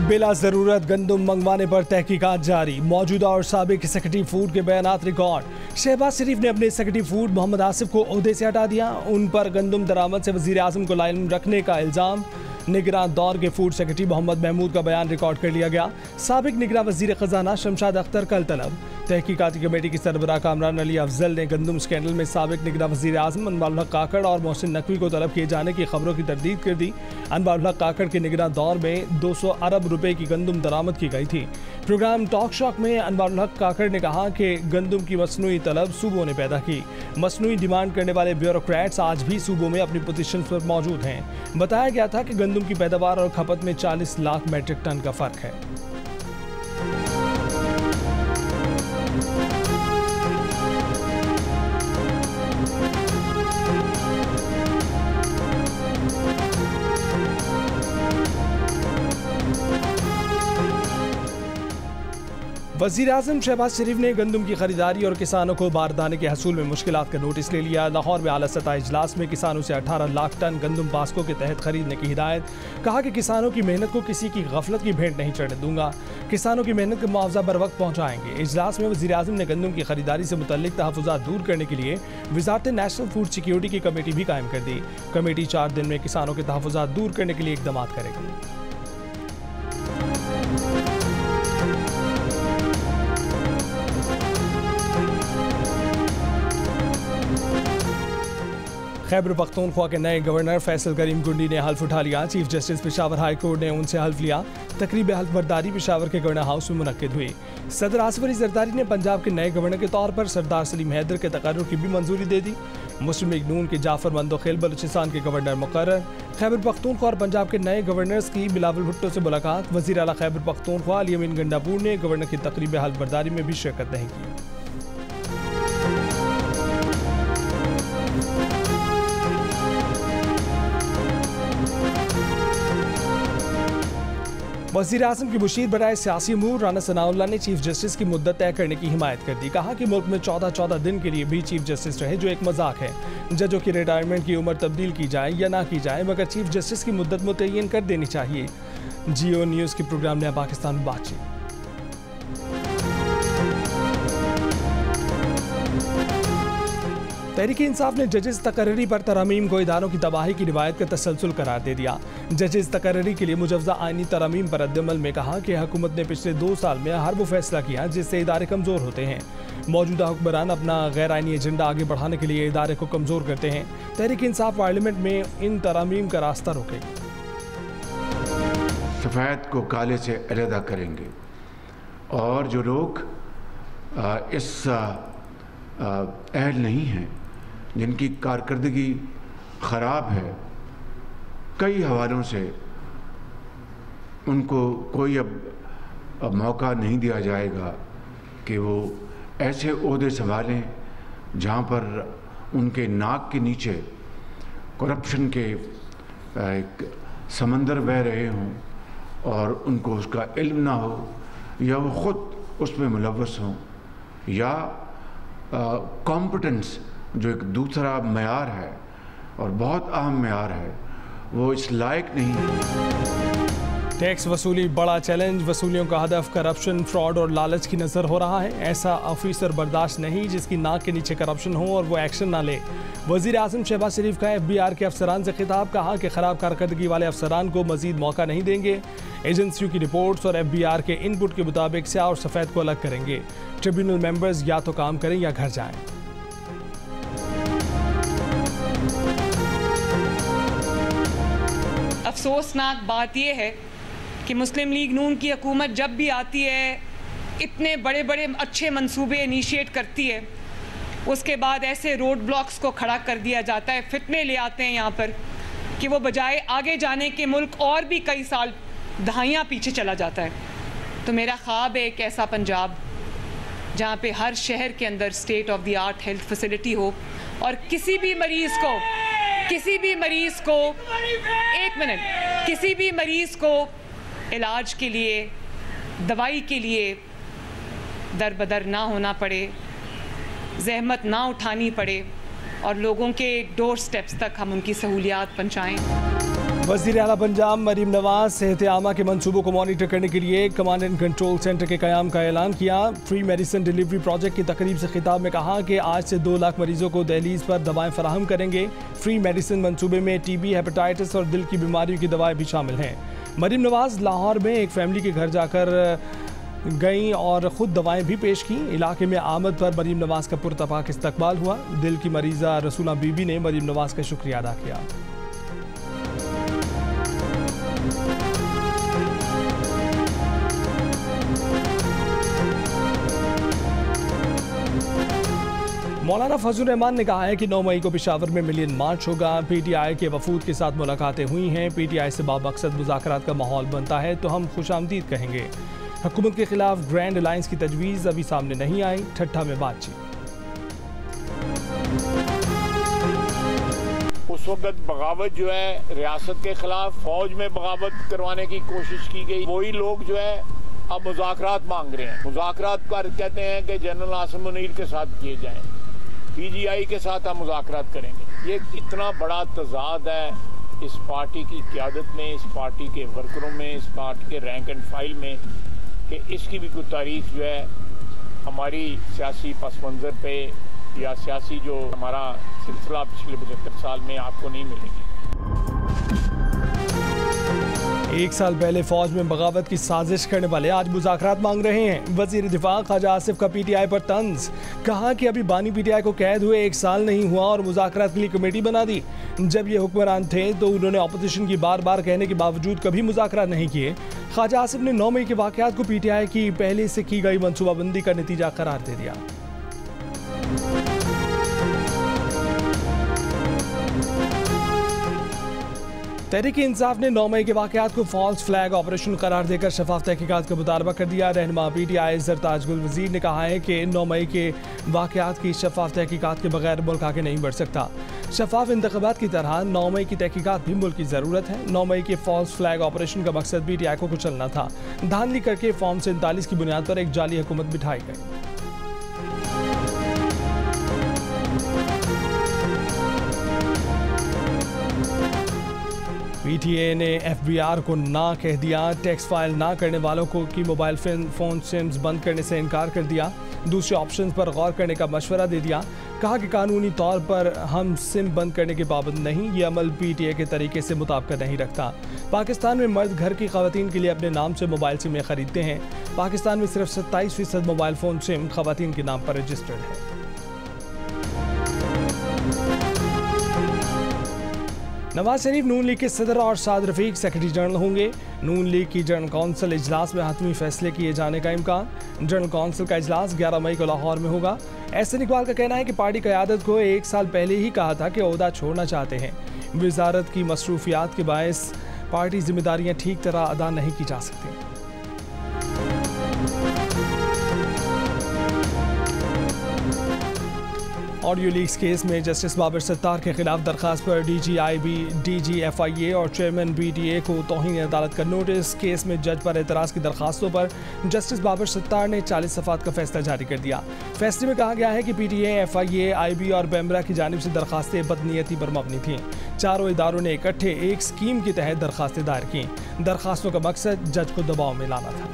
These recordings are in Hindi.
बिला जरूरत गंदम मंगवाने पर तहकीकात जारी। मौजूदा और साबिक सेक्रेटरी फूड के बयानात रिकॉर्ड। शहबाज शरीफ ने अपने सेक्रेटरी फूड मोहम्मद आसिफ को ओहदे से हटा दिया। उन पर गंदम दरामद से वजीर आजम को लाइन रखने का इल्जाम। निगरान दौर के फूड सेक्रेटरी मोहम्मद महमूद का बयान रिकॉर्ड कर लिया गया। साबिक निगरान वजीर खजाना शमशाद अख्तर कल तलब। तहकीकाती कमेटी की सरबराह कामरान अली अफजल ने गंदम स्कैंडल में साबिक निगरान वजीर आजम अनवारुल हक काकड़ और मोहसिन नकवी को तलब किए जाने की खबरों की तरदीद कर दी। अनवारुल हक काकड़ के निगरान दौर में 200 अरब रुपए की गंदम दरामद की गई थी। प्रोग्राम टॉक शॉक में अनवारुल हक काकड़ ने कहा कि गंदम की मसनूई तलब सूबों ने पैदा की। मसनूई डिमांड करने वाले ब्यूरोक्रेट्स आज भी सूबों में अपनी पोजीशन पर मौजूद हैं। बताया गया था कि गंदम की पैदावार और खपत में 40 लाख मैट्रिक टन का फर्क है। वज़ीर आज़म शहबाज शरीफ ने गंदम की खरीदारी और किसानों को बारदाने के हसूल में मुश्किलात का नोटिस ले लिया। लाहौर में आला सतह इजलास में किसानों से 18 लाख टन गंदम पास्को के तहत खरीदने की हिदायत। कहा कि किसानों की मेहनत को किसी की गफलत की भेंट नहीं चढ़ने दूंगा। किसानों की मेहनत का मुआवजा बर वक्त पहुँचाएंगे। इजलास में वज़ीर आज़म ने गंदम की खरीदारी से मुतल्लिक तहफ़्फ़ुज़ात दूर करने के लिए वज़ारत नेशनल फूड सिक्योरिटी की कमेटी भी कायम कर दी। कमेटी 4 दिन में किसानों के तहफ़्फ़ुज़ात दूर करने के लिए इक़दाम करेगी। खैबर पख्तूनख्वा के नए गवर्नर फैसल करीम गुंडी ने हल्फ उठा लिया। Chief justice Peshawar high court ने उनसे हल्फ लिया। तकरीब हल्फ बर्दारी पेशावर के गवर्नर हाउस में मुनक्किद हुई। सदर आसिफ अली जरदारी ने पंजाब के नए गवर्नर के तौर पर सरदार सलीम हैदर के तकर्रुर की भी मंजूरी दे दी। मुस्लिम लीग नून के जाफर मंदोखेल बलूचिस्तान के गवर्नर मुकर्रर। खैबर पख्तूनख्वा और पंजाब के नए गवर्नर्स की बिलावल भुट्टो से मुलाकात। वज़ीर आला खैबर पख्तूनख्वा अली अमीन गंडापुर ने गवर्नर की तकरीब हल्फ बर्दारी में भी शिरकत नहीं की। वज़ीर आज़म की मुशीर बराए सियासी अमूर राना सनाउल्लाह ने चीफ जस्टिस की मुद्दत तय करने की हिमायत कर दी। कहा कि मुल्क में 14 दिन के लिए भी चीफ जस्टिस रहे जो एक मजाक है। जजों की रिटायरमेंट की उम्र तब्दील की जाए या ना की जाए, मगर चीफ जस्टिस की मुद्दत मुतय्यन कर देनी चाहिए। जियो न्यूज़ के प्रोग्राम ने पाकिस्तान में बातचीत। तहरीक इंसाफ ने जजेस तकर्री पर तरमीम को इदारों की तबाही की रिवायत का तसलसल करार दे दिया। जजेस तकर्री के लिए मुजवजा आइनी तरमीम पर रद्दअमल में कहा कि हुकूमत ने पिछले 2 साल में हर वो फैसला किया जिससे इदारे कमज़ोर होते हैं। मौजूदा हुक्मरान अपना गैर आइनी एजेंडा आगे बढ़ाने के लिए इदारे को कमज़ोर करते हैं। तहरीक इंसाफ पार्लियामेंट में इन तरमीम का रास्ता रोकेगी। सफ़ेद को काले से अलहदा करेंगे और जो लोग इस अहल नहीं हैं, जिनकी कारकर्दगी ख़राब है, कई हवालों से उनको कोई अब मौका नहीं दिया जाएगा कि वो ऐसे ओहदे संभालें जहाँ पर उनके नाक के नीचे करप्शन के एक समंदर बह रहे हों और उनको उसका इल्म ना हो, या वो ख़ुद उसमें मुलव्वस हों, या कॉम्पिटेंस जो एक दूसरा मयार है और बहुत अहम मयार है, वो इस लायक नहीं है। टैक्स वसूली बड़ा चैलेंज। वसूलियों का हदफ करप्शन, फ्रॉड और लालच की नज़र हो रहा है। ऐसा ऑफिसर बर्दाश्त नहीं जिसकी नाक के नीचे करप्शन हो और वो एक्शन ना ले। वज़ीर आज़म शहबाज शरीफ का FBI के अफसरान से खिताब। कहा कि ख़राब कारकर्दगी वाले अफसरान को मज़ीद मौका नहीं देंगे। एजेंसियों की रिपोर्ट्स और FBI के इनपुट के मुताबिक स्याह और सफ़ेद को अलग करेंगे। ट्रिब्यूनल मेंबर्स या तो काम करें या घर जाएं। अफसोसनाक बात यह है कि मुस्लिम लीग नून की हुकूमत जब भी आती है, इतने बड़े बड़े अच्छे मंसूबे इनिशिएट करती है, उसके बाद ऐसे रोड ब्लॉक्स को खड़ा कर दिया जाता है, फितने ले आते हैं यहाँ पर कि वो बजाय आगे जाने के मुल्क और भी कई साल दहाइयाँ पीछे चला जाता है। तो मेरा ख्वाब है एक ऐसा पंजाब जहाँ पे हर शहर के अंदर state of the art health facility हो और किसी भी मरीज़ को इलाज के लिए, दवाई के लिए दर बदर ना होना पड़े, ज़हमत ना उठानी पड़े और लोगों के डोर स्टेप्स तक हम उनकी सहूलियात पहुँचाएँ। वज़ीर आला पंजाब मरीम नवाज सेहत आमा के मंसूबों को मॉनिटर करने के लिए कमांड एंड कंट्रोल सेंटर के क़याम का ऐलान किया। फ्री मेडिसिन डिलीवरी प्रोजेक्ट की तकरीब से खिताब में कहा कि आज से 2 लाख मरीजों को दहलीज पर दवाएं फराहम करेंगे। फ्री मेडिसिन मंसूबे में टीबी, हेपेटाइटिस और दिल की बीमारियों की दवाएं भी शामिल हैं। मरीम नवाज लाहौर में एक फैमिली के घर जाकर गईं और ख़ुद दवाएं भी पेश की। इलाके में आमद पर मरीम नवाज का पुरतपाक इस्तकबाल हुआ। दिल की मरीज़ा रसूला बीबी ने मरीम नवाज का शुक्रिया अदा किया। मौलाना फजल रहमान ने कहा है कि 9 मई को पेशावर में मिलियन मार्च होगा। पीटीआई के वफूद के साथ मुलाकातें हुई हैं। पीटीआई से बामकसद मुज़ाकरात का माहौल बनता है तो हम खुशामदीद कहेंगे। हुकूमत के खिलाफ ग्रैंड अलायंस की तजवीज़ अभी सामने नहीं आई। ठट्ठा में बातचीत। उस वक्त बगावत जो है रियासत के खिलाफ फौज में बगावत करवाने की कोशिश की गई। वही लोग जो है अब मुज़ाकरात मांग रहे हैं। मुज़ाकरात कर कहते हैं कि जनरल आसिम मुनीर के साथ किए जाएं, पीजीआई के साथ हम मुज़ाकरात करेंगे। ये इतना बड़ा तज़ाद है इस पार्टी की क़यादत में, इस पार्टी के वर्करों में, इस पार्टी के रैंक एंड फाइल में, कि इसकी भी कोई तारीफ जो है हमारी सियासी पस मंज़र पे या सियासी जो हमारा सिलसिला पिछले 75 साल में आपको नहीं मिलेगी। 1 साल पहले फौज में बगावत की साजिश करने वाले आज मुज़ाकरात मांग रहे हैं। वज़ीर दिफा ख्वाजा आसिफ का पीटीआई पर तंज। कहा कि अभी बानी पीटीआई को कैद हुए 1 साल नहीं हुआ और मुज़ाकरात के लिए कमेटी बना दी। जब ये हुक्मरान थे तो उन्होंने अपोजिशन की बार बार कहने के बावजूद कभी मुज़ाकरात नहीं किए। ख्वाजा आसिफ ने 9 मई के वाक़यात को पीटीआई की पहले से की गई मनसूबाबंदी का नतीजा करार दे दिया। तहरीक इंसाफ ने 9 मई के वाक़यात को फॉल्स फ्लैग ऑपरेशन करार देकर शफाफ तहकीकात का मुतालबा कर दिया। रहनुमा पीटीआई सरताज गुल वज़ीर ने कहा है कि 9 मई के वाक़यात की शफाफ तहकीकात के बगैर मुल्क आगे नहीं बढ़ सकता। शफाफ इंतखाबात की तरह 9 मई की तहकीकात भी मुल्क की ज़रूरत है। 9 मई के फॉल्स फ्लैग ऑपरेशन का मकसद पीटीआई को कुचलना था। धांधली करके फॉर्म 47 की बुनियाद पर एक जाली हुकूमत बिठाई गई। पीटीए ने एफबीआर को ना कह दिया। टैक्स फाइल ना करने वालों को की मोबाइल फ़ोन सिम्स बंद करने से इनकार कर दिया। दूसरे ऑप्शन पर गौर करने का मशवरा दे दिया। कहा कि कानूनी तौर पर हम सिम बंद करने के पाबंद नहीं। ये अमल पीटीए के तरीके से मुताबिकत नहीं रखता। पाकिस्तान में मर्द घर की ख़वातीन के लिए अपने नाम से मोबाइल सिमें खरीदते हैं। पाकिस्तान में सिर्फ 27% मोबाइल फ़ोन सिम ख़वातीन के नाम पर रजिस्टर्ड है। नवाज शरीफ नून लीग के सदर और साद रफीक सेक्रेटरी जनरल होंगे। नून लीग की जनरल कौंसिल इजलास में हतमी फैसले किए जाने का इम्कान। जनरल कौंसिल का इजलास 11 मई को लाहौर में होगा। एहसन इकबाल का कहना है कि पार्टी क़यादत को 1 साल पहले ही कहा था कि ओहदा छोड़ना चाहते हैं। वजारत की मसरूफियात के बायस पार्टी जिम्मेदारियाँ ठीक तरह अदा नहीं की जा सकती। ऑडियो लीक्स केस में जस्टिस बाबर सत्तार के खिलाफ दरखास्त पर डीजीआईबी, डीजीएफआईए और चेयरमैन बीटीए को तौहीन अदालत का नोटिस। केस में जज पर एतराज़ की दरखास्तों पर जस्टिस बाबर सत्तार ने 40 सफ़ात का फैसला जारी कर दिया। फैसले में कहा गया है कि पीटीए, एफआईए, आईबी और पैमरा की जानिब से दरखास्तें बदनीयती पर मबनी थीं। चारों इदारों ने इकट्ठे एक स्कीम के तहत दरखास्तें दायर की। दरखास्तों का मकसद जज को दबाव में लाना था।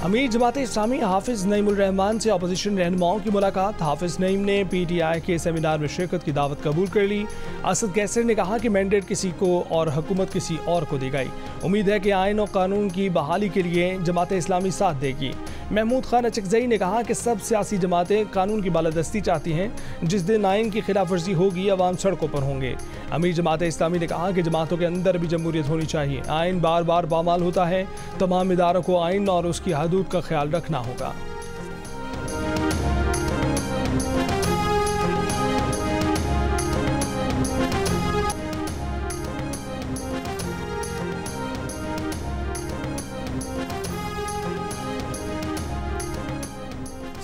अमीर जमात इस्लामी हाफिज़ नईमुल रहमान से अपोजिशन रहनुमाओं की मुलाकात। हाफिज़ नईम ने पीटीआई के सेमिनार में शिरकत की दावत कबूल कर ली। असद कैसर ने कहा कि मैंडेट किसी को और हुकूमत किसी और को दी गई। उम्मीद है कि आइन और कानून की बहाली के लिए जमात इस्लामी साथ देगी। महमूद खान अचकज़ई ने कहा कि सब सियासी जमातें कानून की बालादस्ती चाहती हैं। जिस दिन आइन की खिलाफ वर्जी होगी अवाम सड़कों पर होंगे। अमीर जमात इस्लामी ने कहा कि जमातों के अंदर भी जमहूरियत होनी चाहिए। आइन बार बार पामाल होता है। तमाम इदारों को आइन और उसकी हदूद का ख्याल रखना होगा।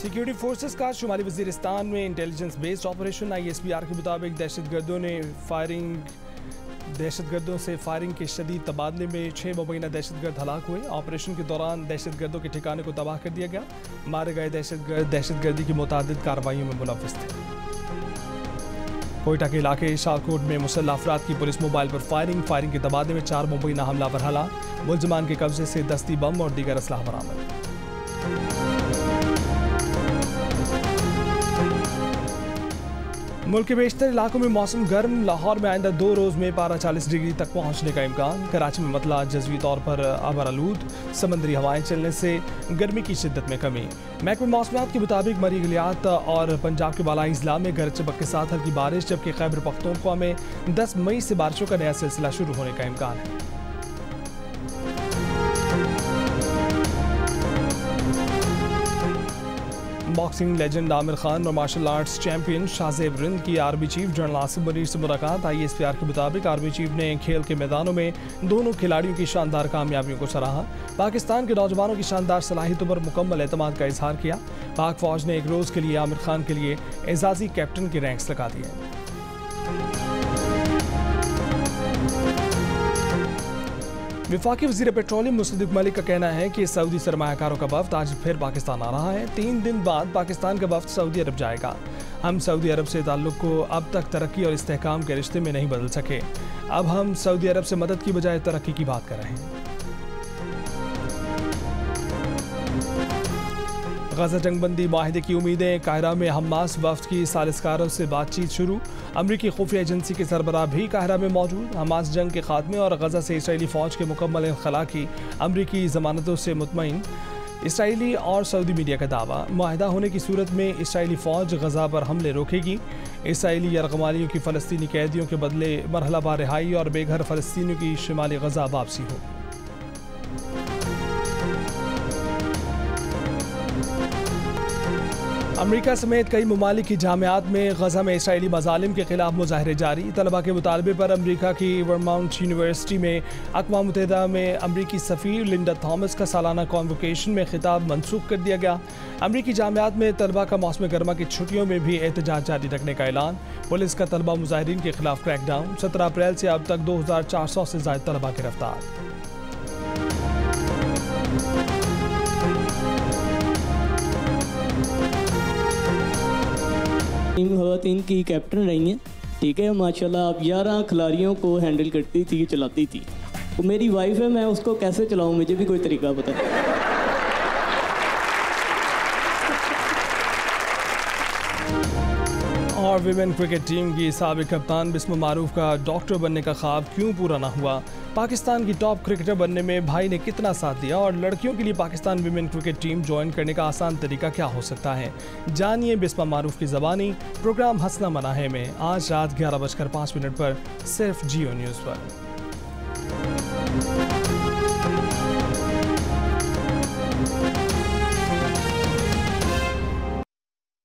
सिक्योरिटी फोर्सेस का शुमाली वजीरिस्तान में इंटेलिजेंस बेस्ड ऑपरेशन। ISPR के मुताबिक दहशतगर्दों ने फायरिंग दहशतगर्दों से फायरिंग के शदीद तबादले में 6 मुबैना दहशतगर्द हलाक हुए। ऑपरेशन के दौरान दहशतगर्दों के ठिकाने को तबाह कर दिया गया। मारे गए दहशतगर्द दहशतगर्दी की मुतादिद कार्रवाइयों में मुलव्विस थे। कोयटा के इलाके शाहकोट में मुसल्लह अफराद की पुलिस मोबाइल पर फायरिंग के तबादले में 4 मुबैना हमलावर हलाक। मुलजमान के कब्जे से दस्ती बम और दीगर असलाह बरामद। मुल्क के बेशतर इलाकों में मौसम गर्म। लाहौर में आइंदा 2 रोज़ में पारा 40 डिग्री तक पहुंचने का इम्कान। कराची में मतला जज़वी तौर पर आबरालूद। समंदरी हवाएं चलने से गर्मी की शिद्दत में कमी। महकमे मौसमियात के मुताबिक मरी गलियात और पंजाब के बालाई अजला में गरज चमक के साथ हल्की बारिश, जबकि खैबर पख्तूनख्वा में 10 मई से बारिशों का नया सिलसिला शुरू होने का इम्कान है। बॉक्सिंग लेजेंड आमिर खान और martial arts champion Shahzeb Rind की army chief general Asim Munir से मुलाकात। ISPR के मुताबिक आर्मी चीफ ने खेल के मैदानों में दोनों खिलाड़ियों की शानदार कामयाबियों को सराहा। पाकिस्तान के नौजवानों की शानदार सलाहियतों पर मुकम्मल एतमाद का इजहार किया। पाक फौज ने एक रोज़ के लिए आमिर खान के लिए एजाजी कैप्टन के रैंक्स लगा दिए। वफाकी वज़ीर पेट्रोलियम मुसद्दिक मलिक का कहना है कि सऊदी सरमायाकारों का वफ्द आज फिर पाकिस्तान आ रहा है। 3 दिन बाद पाकिस्तान का वफ्द सऊदी अरब जाएगा। हम सऊदी अरब से ताल्लुक़ को अब तक तरक्की और इस्तेहकाम के रिश्ते में नहीं बदल सके। अब हम सऊदी अरब से मदद की बजाय तरक्की की बात कर रहे हैं। गजा जंगबंदी माहिदे की उम्मीदें। काहिरा में हमास वफ्द की सालिसकारों से बातचीत शुरू। अमरीकी खुफिया एजेंसी के सरबराह भी काहिरा में मौजूद। हमास जंग के खात्मे और गजा से इसराइली फ़ौज के मुकम्मल इनखला की अमरीकी ज़मानतों से मुतमईन। इसराइली और सऊदी मीडिया का दावा, मुआहदा होने की सूरत में इसराइली फ़ौज गजा पर हमले रोकेगी। इसराइली यरगमालियों की फ़लस्तीनी कैदियों के बदले मरहलावार रिहाई और बेघर फ़लस्तीनियों की शुमाली गजा वापसी होगी। अमेरिका समेत कई ममालिक की जामियात में गजा में इसराइली मजालिम के खिलाफ मुजाहरे जारी। तलबा के मुतालबे पर अमेरिका की वर्माउंट यूनिवर्सिटी में अक़वाम मुत्तहिदा में अमरीकी सफ़ीर लिंडा थॉमस का सालाना कॉन्वोकेशन में खिताब मनसूख कर दिया गया। अमरीकी जामियात में तलबा का मौसम गर्मा की छुट्टियों में भी एहतजाज जारी रखने का ऐलान। पुलिस का तलबा मुजाहिरीन के खिलाफ क्रैकडाउन। 17 अप्रैल से अब तक 2400 से ज़ायद तलबा गिरफ्तार। ख़वातीन की कैप्टन रही हैं, ठीक है माशाल्लाह। आप 11 खिलाड़ियों को हैंडल करती थी, चलाती थी। वो मेरी वाइफ है, मैं उसको कैसे चलाऊं, मुझे भी कोई तरीका पता है। और विमेन क्रिकेट टीम की साबिक कप्तान बिस्मा मारूफ का डॉक्टर बनने का ख्वाब क्यों पूरा ना हुआ? पाकिस्तान की टॉप क्रिकेटर बनने में भाई ने कितना साथ दिया? और लड़कियों के लिए Pakistan women cricket team join करने का आसान तरीका क्या हो सकता है? जानिए बिस्मा मारूफ की ज़बानी। प्रोग्राम हंसना मना है में आज रात 11:05 पर सिर्फ जियो न्यूज़ पर।